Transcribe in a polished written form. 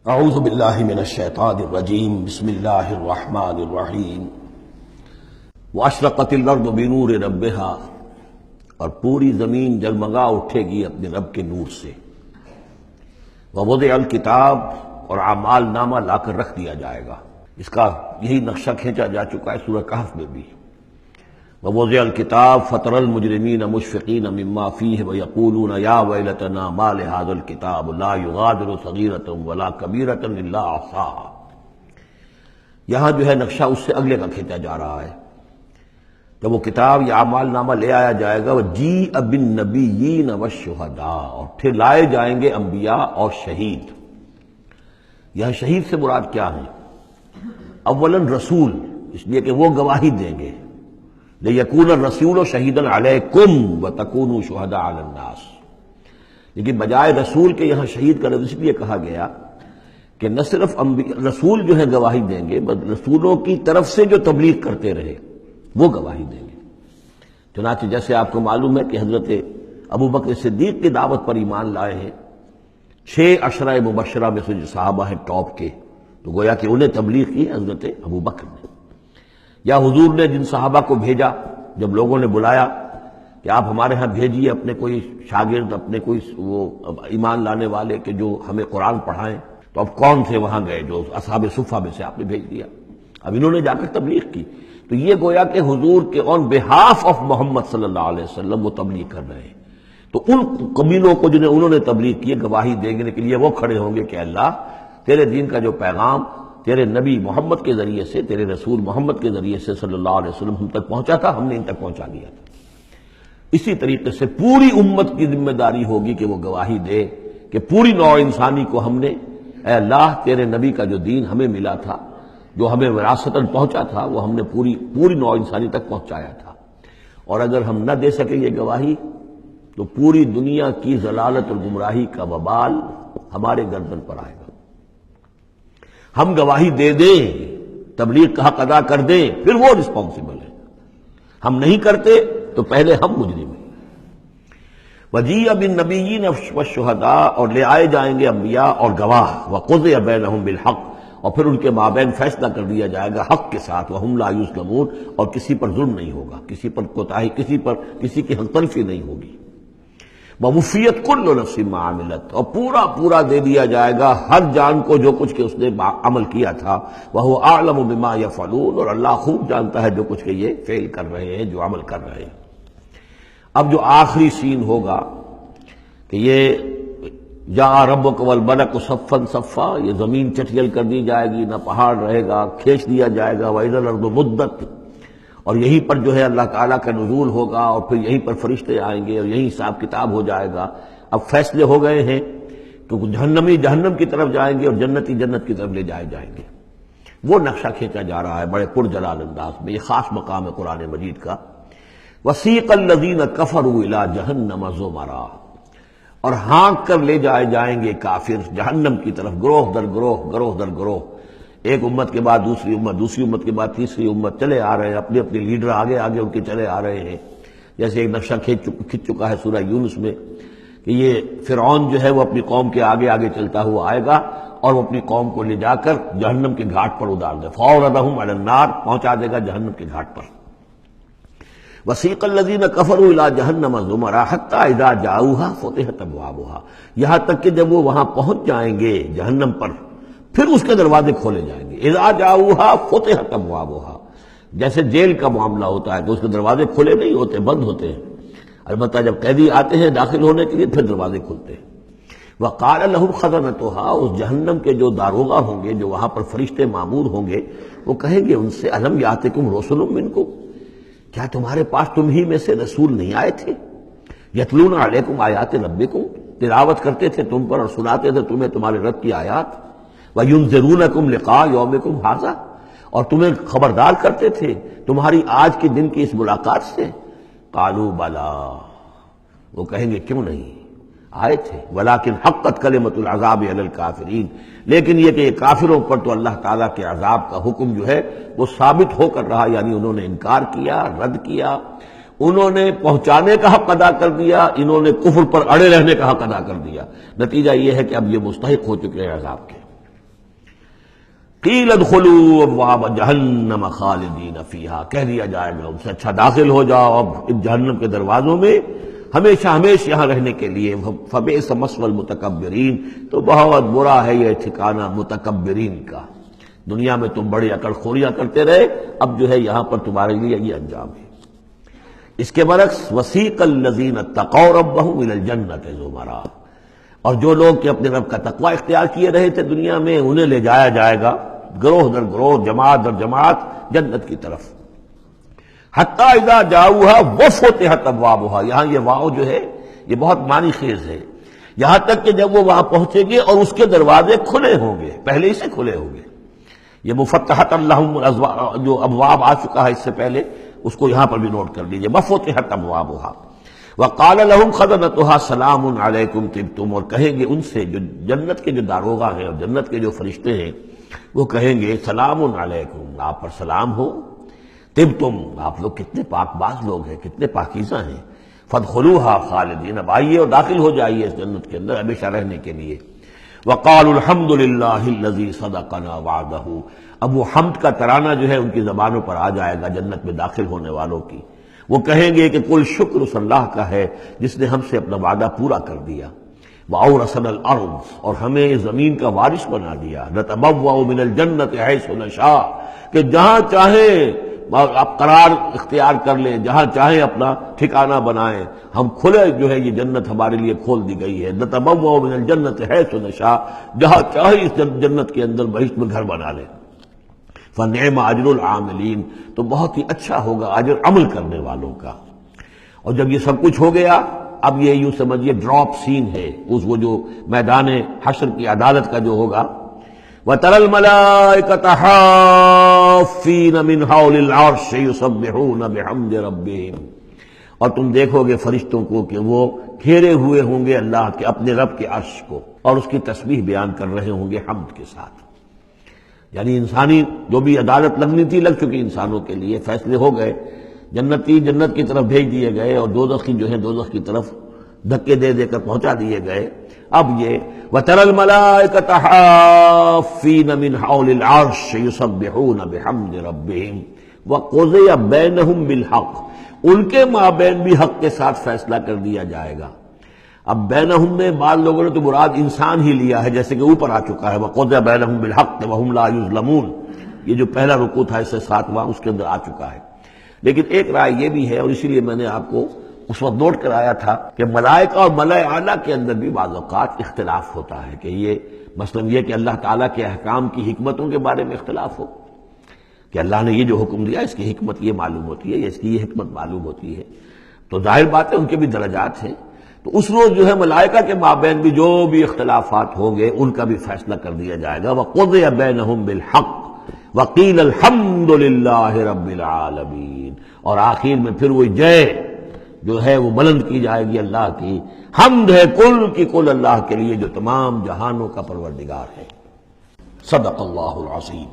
اعوذ باللہ من الشیطان الرجیم بسم اللہ الرحمن الرحیم واشرقت الارض بنور ربها، اور پوری زمین جگمگا اٹھے گی اپنے رب کے نور سے۔ ووضع الکتاب، اور اعمال نامہ لا کر رکھ دیا جائے گا۔ اس کا یہی نقشہ کھینچا جا چکا ہے سورہ کہف میں بھی۔ ووضع الکتاب فترى المجرمین مشفقین مما فیہ ویقولون یا ویلتنا ما لهذا الکتاب لا یغادر صغیرۃ ولا کبیرۃ الا احصاها۔ یہاں جو ہے نقشہ اس سے اگلے کا کھینچا جا رہا ہے۔ جب وہ کتاب یا اعمال نامہ لے آیا جائے گا، وجیء بالنبیین والشہداء، اور پھر لائے جائیں گے انبیاء اور شہید۔ یہاں شہید سے مراد کیا ہے؟ اولاً رسول، اس لیے کہ وہ گواہی دیں گے، لِيَكُونَ الرَّسُولُ شَهِيدًا عَلَيْكُمْ وَتَكُونُوا شُهَدَاءَ عَلَى النَّاسِ۔ لیکن بجائے رسول کے یہاں شہید کا لفظ اس لیے کہا گیا کہ نہ صرف رسول جو ہے گواہی دیں گے، بلکہ رسولوں کی طرف سے جو تبلیغ کرتے رہے وہ گواہی دیں گے۔ چنانچہ جیسے آپ کو معلوم ہے کہ حضرت ابو بکر صدیق کی دعوت پر ایمان لائے ہیں 6 عشرہ مبشرہ میں سے جو صحابہ ہیں ٹاپ کے، تو گویا کہ انہیں تبلیغ کی حضرت ابو بکر نے۔ یا حضور نے جن صحابہ کو بھیجا، جب لوگوں نے بلایا کہ آپ ہمارے ہاں بھیجیے اپنے کوئی شاگرد، اپنے کوئی وہ ایمان لانے والے کہ جو ہمیں قرآن پڑھائیں، تو اب کون سے وہاں گئے؟ جو اصحاب صفہ میں سے آپ نے بھیج دیا۔ اب انہوں نے جا کر تبلیغ کی، تو یہ گویا کہ حضور کے آن بہاف آف محمد صلی اللہ علیہ وسلم وہ تبلیغ کر رہے ہیں۔ تو ان قبیلوں کو جنہیں انہوں نے تبلیغ کی، گواہی دینے کے لیے وہ کھڑے ہوں گے کہ اللہ تیرے دین کا جو پیغام تیرے نبی محمد کے ذریعے سے، تیرے رسول محمد کے ذریعے سے صلی اللہ علیہ وسلم ہم تک پہنچا تھا، ہم نے ان تک پہنچا دیا تھا۔ اسی طریقے سے پوری امت کی ذمہ داری ہوگی کہ وہ گواہی دے کہ پوری نوع انسانی کو ہم نے، اے اللہ تیرے نبی کا جو دین ہمیں ملا تھا، جو ہمیں وراثتاً پہنچا تھا، وہ ہم نے پوری نوع انسانی تک پہنچایا تھا۔ اور اگر ہم نہ دے سکیں یہ گواہی، تو پوری دنیا کی ضلالت اور گمراہی کا وبال ہمارے گردن پر آئے گا۔ ہم گواہی دے دیں، تبلیغ کا حق ادا کر دیں، پھر وہ رسپانسبل ہے۔ ہم نہیں کرتے تو پہلے ہم مجرم ہیں۔ وجیء بالنبیین والشہداء، اور لے آئے جائیں گے انبیاء اور گواہ، وقضی بینہم بالحق، اور پھر ان کے مابین فیصلہ کر دیا جائے گا حق کے ساتھ، وہم لا یظلمون، اور کسی پر ظلم نہیں ہوگا، کسی پر کوتاہی، کسی کی حق تلفی نہیں ہوگی۔ ووفیت کل نفس ما عملت، اور پورا دے دیا جائے گا ہر جان کو جو کچھ کہ اس نے عمل کیا تھا۔ وہو اعلم بما یفعلون، اور اللہ خوب جانتا ہے جو کچھ کہ یہ فعل کر رہے ہیں، جو عمل کر رہے ہیں۔ اب جو آخری سین ہوگا کہ یہ جاء ربک والملک صفا صفا، یہ زمین چٹیل کر دی جائے گی، نہ پہاڑ رہے گا، کھینچ دیا جائے گا۔ وَإِذَا الْأَرْضُ مُدَّتْ، اور یہیں پر جو ہے اللہ تعالیٰ کا نزول ہوگا، اور پھر یہیں پر فرشتے آئیں گے، اور یہیں حساب کتاب ہو جائے گا۔ اب فیصلے ہو گئے ہیں کہ جہنمی جہنم کی طرف جائیں گے، اور جنتی جنت کی طرف لے جائے جائیں گے۔ وہ نقشہ کھینچا جا رہا ہے بڑے پرجلال انداز میں۔ یہ خاص مقام ہے قرآن مجید کا۔ وَسِيقَ الَّذِينَ كَفَرُوا إِلَىٰ جَهَنَّمَ زُمَرًا، اور ہانک کر لے جائے جائیں گے کافر جہنم کی طرف، گروہ در گروہ، ایک امت کے بعد دوسری امت، دوسری امت کے بعد تیسری امت، چلے آ رہے ہیں، اپنے لیڈر آگے ان کے چلے آ رہے ہیں۔ جیسے ایک نقشہ کھنچ چکا ہے سورہ یونس میں کہ یہ فرعون جو ہے وہ اپنی قوم کے آگے چلتا ہوا آئے گا، اور وہ اپنی قوم کو لے جا کر جہنم کے گھاٹ پر اتار دے، فَأَوْرَدَهُمْ عَلَى النَّارِ، پہنچا دے گا جہنم کے گھاٹ پر۔ وَسِيقَ الَّذِينَ كَفَرُوا إِلَىٰ جَهَنَّمَ زُمَرًا حَتَّىٰ إِذَا جَاءُوهَا فُتِحَتْ أَبْوَابُهَا، یہاں تک کہ جب وہ وہاں پہنچ جائیں گے جہنم پر، پھر اس کے دروازے کھولے جائیں گے۔ اذا جاؤها فتحت ابوابها، جیسے جیل کا معاملہ ہوتا ہے تو اس کے دروازے کھلے نہیں ہوتے، بند ہوتے ہیں۔ البتہ جب قیدی آتے ہیں داخل ہونے کے لیے، پھر دروازے کھلتے ہیں۔ وقال لهم خزنتها، اس جہنم کے جو داروغہ ہوں گے، جو وہاں پر فرشتے مامور ہوں گے، وہ کہیں گے ان سے الم یاتکم رسل منکم، کیا تمہارے پاس تم ہی میں سے رسول نہیں آئے تھے؟ یتلون علیکم آیات ربکم، تلاوت کرتے تھے تم پر اور سناتے تھے تمہیں تمہارے رب کی آیات۔ وَيُنذِرُونَكُمْ لِقَاءَ يَوْمِكُمْ هَٰذَا، اور تمہیں خبردار کرتے تھے تمہاری آج کے دن کی اس ملاقات سے۔ قالوا بَلَىٰ، وہ کہیں گے کیوں نہیں، آئے تھے۔ وَلَٰكِنْ حَقَّتْ كَلِمَةُ الْعَذَابِ عَلَى الْكَافِرِينَ، لیکن یہ کہ یہ کافروں پر تو اللہ تعالیٰ کے عذاب کا حکم جو ہے وہ ثابت ہو کر رہا، یعنی انہوں نے انکار کیا، رد کیا، انہوں نے پہنچانے کا حق ادا کر دیا، انہوں نے کفر پر اڑے رہنے کا حق ادا کر دیا۔ نتیجہ یہ ہے کہ اب یہ مستحق ہو چکے ہیں عذاب کے۔ قیل ادخلوا ابواب جہنم خالدین فیہا، کہہ دیا جائے گا ان سے اچھا داخل ہو جاؤ اب ان جہنم کے دروازوں میں ہمیشہ ہمیشہ یہاں رہنے کے لیے، فبئس مثوى المتکبرین، تو بہت برا ہے یہ ٹھکانہ متکبرین کا، دنیا میں تم بڑی عقل خوریاں کرتے رہے، اب جو ہے یہاں پر تمہارے لیے یہ انجام ہے۔ اس کے برعکس وسیق الذین اتقوا ربهم الى الجنۃ زمرا، اور جو لوگ کہ اپنے رب کا تقوی اختیار کیے رہے تھے دنیا میں، انہیں لے جایا جائے گا گروہ در گروہ، جماعت در جماعت جنت کی طرف۔ حتی اذا جاؤوها وفتحت ابوابها، یہاں یہ واو جو ہے یہ بہت معنی خیز ہے، یہاں تک کہ جب وہ وہاں پہنچیں گے اور اس کے دروازے کھلے ہوں گے، پہلے ہی سے کھلے ہوں گے۔ یہ مفتحت اللہم جو ابواب آ چکا ہے اس سے پہلے، اس کو یہاں پر بھی نوٹ کر لیجئے، وفتحت ابوابها وقال لهم خزنتها سلام علیکم طبتم، اور کہیں گے ان سے جو جنت کے جو داروغہ ہیں اور جنت کے جو فرشتے ہیں، وہ کہیں گے سلام علیکم، آپ پر سلام ہو، طبتم، آپ لوگ کتنے پاک باز لوگ ہیں، کتنے پاکیزہ ہیں، فادخلوها خالدین، اب آئیے اور داخل ہو جائیے اس جنت کے اندر ہمیشہ رہنے کے لیے۔ وقالوا الحمد للہ الذی صدقنا وعدہ، اب وہ حمد کا ترانہ جو ہے ان کی زبانوں پر آ جائے گا جنت میں داخل ہونے والوں کی، وہ کہیں گے کہ کل شکر اس اللہ کا ہے جس نے ہم سے اپنا وعدہ پورا کر دیا، وَأَوْرَثَنَا الْأَرْضَ، اور ہمیں زمین کا وارث بنا دیا، نَتَبَوَّأُ مِنَ الْجَنَّةِ حَيْثُ نَشَاءُ، کہ جہاں چاہیں آپ قرار اختیار کر لیں، جہاں چاہیں اپنا ٹھکانہ بنائیں، ہم کھلے جو ہے یہ جنت ہمارے لیے کھول دی گئی ہے، نَتَبَوَّأُ مِنَ الْجَنَّةِ حَيْثُ نَشَاءُ، جہاں چاہیں اس جنت کے اندر بہشت میں گھر بنا لیں۔ فَنِعْمَ أَجْرُ الْعَامِلِينَ، تو بہت ہی اچھا ہوگا اجر عمل کرنے والوں کا۔ اور جب یہ سب کچھ ہو گیا، اب یہ یوں سمجھیے ڈراپ سین ہے اس وہ جو میدان حشر کی عدالت کا جو ہوگا، وَتَرَى الْمَلَائِكَةَ حَافِّينَ مِنْ حَوْلِ الْعَرْشِ يُسَبِّحُونَ بِحَمْدِ رَبِّهِمْ، اور تم دیکھو گے فرشتوں کو کہ وہ گھیرے ہوئے ہوں گے اللہ کے اپنے رب کے عرش کو، اور اس کی تسبیح بیان کر رہے ہوں گے حمد کے ساتھ۔ یعنی انسانی جو بھی عدالت لگنی تھی لگ چکی، انسانوں کے لیے فیصلے ہو گئے، جنتی جنت کی طرف بھیج دیے گئے اور دوزخی جو ہے دوزخ کی طرف دھکے دے دے کر پہنچا دیے گئے۔ اب یہ وَتَرَى الْمَلَائِكَةَ حَافِّينَ مِنْ حَوْلِ الْعَرْشِ يُسَبِّحُونَ بِحَمْدِ رَبِّهِمْ وَقُضِيَ بَيْنَهُمْ بِالْحَقِّ، ان کے مابین بھی حق کے ساتھ فیصلہ کر دیا جائے گا۔ اب بینہم میں بعض لوگوں نے تو مراد انسان ہی لیا ہے، جیسے کہ اوپر آ چکا ہے وَقُضِيَ بَيْنَهُمْ بِالْحَقِّ وَهُمْ لَا يُظْلَمُونَ، یہ جو پہلا رکوع تھا اس سے 7واں اس کے اندر آ چکا ہے۔ لیکن ایک رائے یہ بھی ہے، اور اسی لیے میں نے آپ کو اس وقت نوٹ کرایا تھا کہ ملائکہ اور ملائے اعلیٰ کے اندر بھی بعض اوقات اختلاف ہوتا ہے، کہ یہ مثلا یہ کہ اللہ تعالیٰ کے احکام کی حکمتوں کے بارے میں اختلاف ہو، کہ اللہ نے یہ جو حکم دیا اس کی حکمت یہ معلوم ہوتی ہے یا اس کی یہ حکمت معلوم ہوتی ہے، تو ظاہر بات ہے ان کے بھی درجات ہیں، تو اس روز جو ہے ملائکہ کے مابین بھی جو بھی اختلافات ہوں گے ان کا بھی فیصلہ کر دیا جائے گا۔ وَقُضِيَ بَيْنَهُمْ بِالْحَقِّ وَقِيلَ الْحَمْدُ لِلَّهِ رَبِّ الْعَالَمِينَ، اور آخر میں پھر وہ جے جو ہے وہ بلند کی جائے گی اللہ کی، حمد ہے کل کی کل اللہ کے لیے جو تمام جہانوں کا پروردگار ہے۔ صدق اللہ العظیم۔